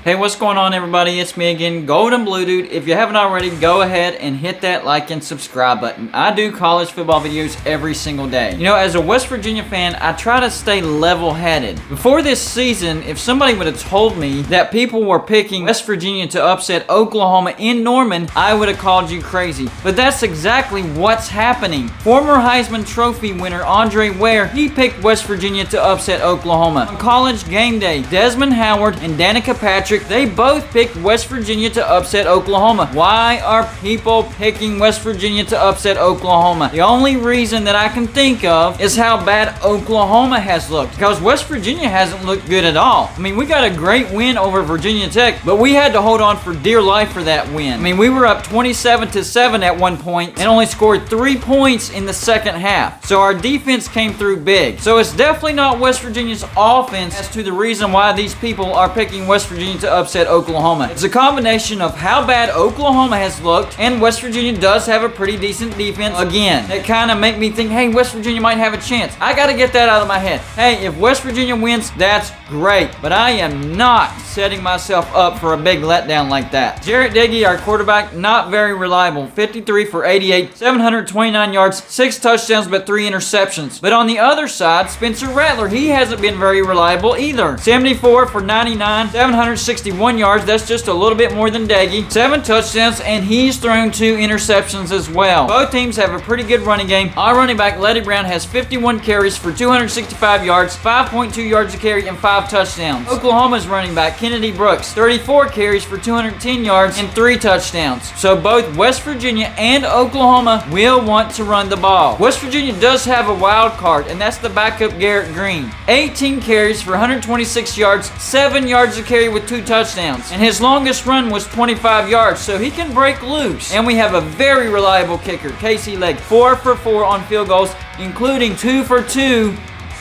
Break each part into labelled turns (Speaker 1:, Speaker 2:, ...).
Speaker 1: Hey, what's going on, everybody? It's me again, Golden Blue Dude. If you haven't already, go ahead and hit that like and subscribe button. I do college football videos every single day. You know, as a West Virginia fan, I try to stay level-headed. Before this season, if somebody would have told me that people were picking West Virginia to upset Oklahoma in Norman, I would have called you crazy. But that's exactly what's happening. Former Heisman Trophy winner Andre Ware, he picked West Virginia to upset Oklahoma. On College GameDay, Desmond Howard and Danica Patrick, they both picked West Virginia to upset Oklahoma. Why are people picking West Virginia to upset Oklahoma? The only reason that I can think of is how bad Oklahoma has looked, because West Virginia hasn't looked good at all. I mean, we got a great win over Virginia Tech, but we had to hold on for dear life for that win. I mean, we were up 27-7 at one point and only scored 3 points in the second half. So our defense came through big. So it's definitely not West Virginia's offense as to the reason why these people are picking West Virginia to upset Oklahoma. It's a combination of how bad Oklahoma has looked, and West Virginia does have a pretty decent defense. Again, that kind of make me think, hey, West Virginia might have a chance. I got to get that out of my head. Hey, if West Virginia wins, that's great, but I am not setting myself up for a big letdown like that. Jarrett Deggy, our quarterback, not very reliable. 53 for 88, 729 yards, 6 touchdowns, but 3 interceptions. But on the other side, Spencer Rattler, he hasn't been very reliable either. 74 for 99, 761 yards. That's just a little bit more than Deggy. 7 touchdowns, and he's thrown 2 interceptions as well. Both teams have a pretty good running game. Our running back, Letty Brown, has 51 carries for 265 yards, 5.2 yards a carry, and 5 touchdowns. Oklahoma's running back, Kennedy Brooks, 34 carries for 210 yards and 3 touchdowns. So both West Virginia and Oklahoma will want to run the ball. West Virginia does have a wild card, and that's the backup Garrett Green. 18 carries for 126 yards, 7 yards a carry with 2 touchdowns. And his longest run was 25 yards, so he can break loose. And we have a very reliable kicker, Casey Legg, 4 for 4 on field goals, including 2 for 2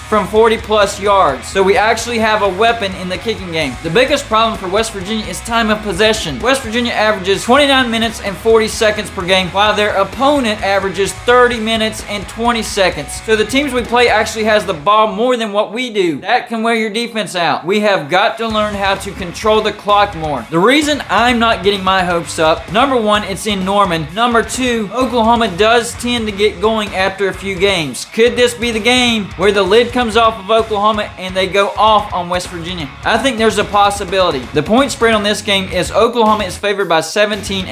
Speaker 1: from 40-plus yards. So we actually have a weapon in the kicking game. The biggest problem for West Virginia is time of possession. West Virginia averages 29 minutes and 40 seconds per game, while their opponent averages 30 minutes and 20 seconds. So the teams we play actually has the ball more than what we do. That can wear your defense out. We have got to learn how to control the clock more. The reason I'm not getting my hopes up, number one, it's in Norman. Number two, Oklahoma does tend to get going after a few games. Could this be the game where the lid comes off of Oklahoma and they go off on West Virginia? I think there's a possibility. The point spread on this game is Oklahoma is favored by 17.5.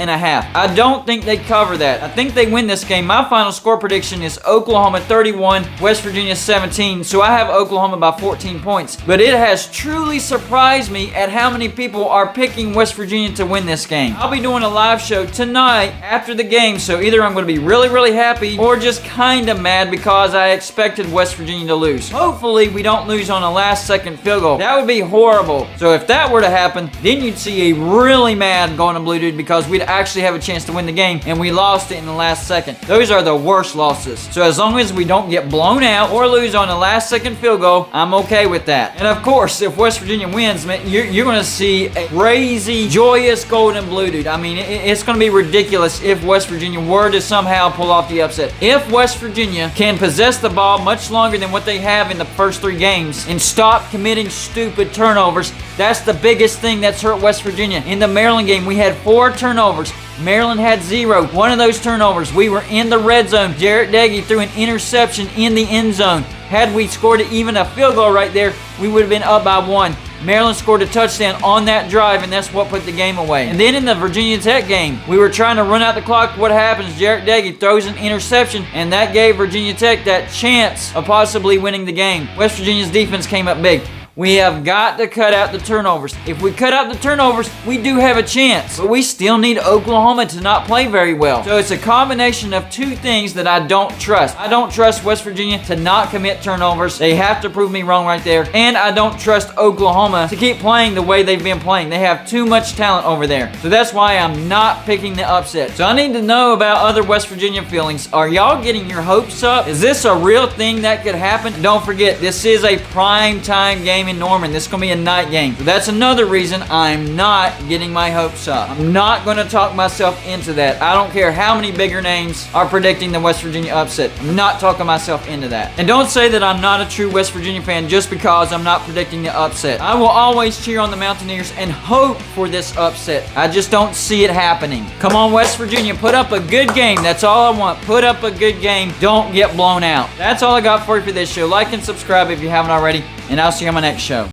Speaker 1: I don't think they cover that. I think they win this game. My final score prediction is Oklahoma 31, West Virginia 17. So I have Oklahoma by 14 points. But it has truly surprised me at how many people are picking West Virginia to win this game. I'll be doing a live show tonight after the game, so either I'm going to be really, really happy or just kind of mad because I expected West Virginia to lose. Hopefully, we don't lose on a last-second field goal. That would be horrible. So if that were to happen, then you'd see a really mad Golden Blue Dude because we'd actually have a chance to win the game, and we lost it in the last second. Those are the worst losses. So as long as we don't get blown out or lose on a last-second field goal, I'm okay with that. And of course, if West Virginia wins, man, you're going to see a crazy, joyous Golden Blue Dude. I mean, it's going to be ridiculous if West Virginia were to somehow pull off the upset. If West Virginia can possess the ball much longer than what they have in the first 3 games and stop committing stupid turnovers, that's the biggest thing that's hurt West Virginia. In the Maryland game, we had 4 turnovers. Maryland had 0. One of those turnovers, we were in the red zone. Jarrett Deggy threw an interception in the end zone. Had we scored even a field goal right there, we would have been up by 1. Maryland scored a touchdown on that drive, and that's what put the game away. And then in the Virginia Tech game, we were trying to run out the clock. What happens? Jarrett Deggy throws an interception, and that gave Virginia Tech that chance of possibly winning the game. West Virginia's defense came up big. We have got to cut out the turnovers. If we cut out the turnovers, we do have a chance. But we still need Oklahoma to not play very well. So it's a combination of 2 things that I don't trust. I don't trust West Virginia to not commit turnovers. They have to prove me wrong right there. And I don't trust Oklahoma to keep playing the way they've been playing. They have too much talent over there. So that's why I'm not picking the upset. So I need to know about other West Virginia feelings. Are y'all getting your hopes up? Is this a real thing that could happen? Don't forget, this is a prime time game game in Norman. This is going to be a night game. So that's another reason I'm not getting my hopes up. I'm not going to talk myself into that. I don't care how many bigger names are predicting the West Virginia upset. I'm not talking myself into that. And don't say that I'm not a true West Virginia fan just because I'm not predicting the upset. I will always cheer on the Mountaineers and hope for this upset. I just don't see it happening. Come on, West Virginia, put up a good game. That's all I want. Put up a good game. Don't get blown out. That's all I got for you for this show. Like and subscribe if you haven't already, and I'll see you on my next show.